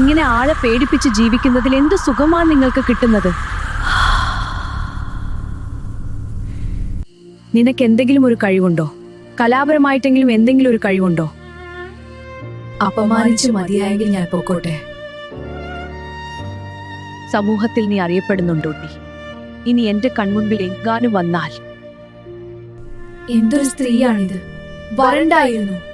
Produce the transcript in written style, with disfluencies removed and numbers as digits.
ഇങ്ങനെ ആളെ പേടിപ്പിച്ച് ജീവിക്കുന്നതിൽ എന്ത് സുഖമാണ് നിങ്ങൾക്ക് കിട്ടുന്നത്? നിനക്ക് എന്തെങ്കിലും ഒരു കഴിവുണ്ടോ? കലാപരമായിട്ടെങ്കിലും എന്തെങ്കിലും ഒരു കഴിവുണ്ടോ? അപമാനിച്ച് മതിയായെങ്കിൽ ഞാൻ പൊക്കോട്ടെ. സമൂഹത്തിൽ നീ അറിയപ്പെടുന്നുണ്ടോ? ഇനി എന്റെ കൺമുൻപിൽ എങ്ങാനും വന്നാൽ. എന്തൊരു സ്ത്രീയാണിത്! വരണ്ടായിരുന്നു.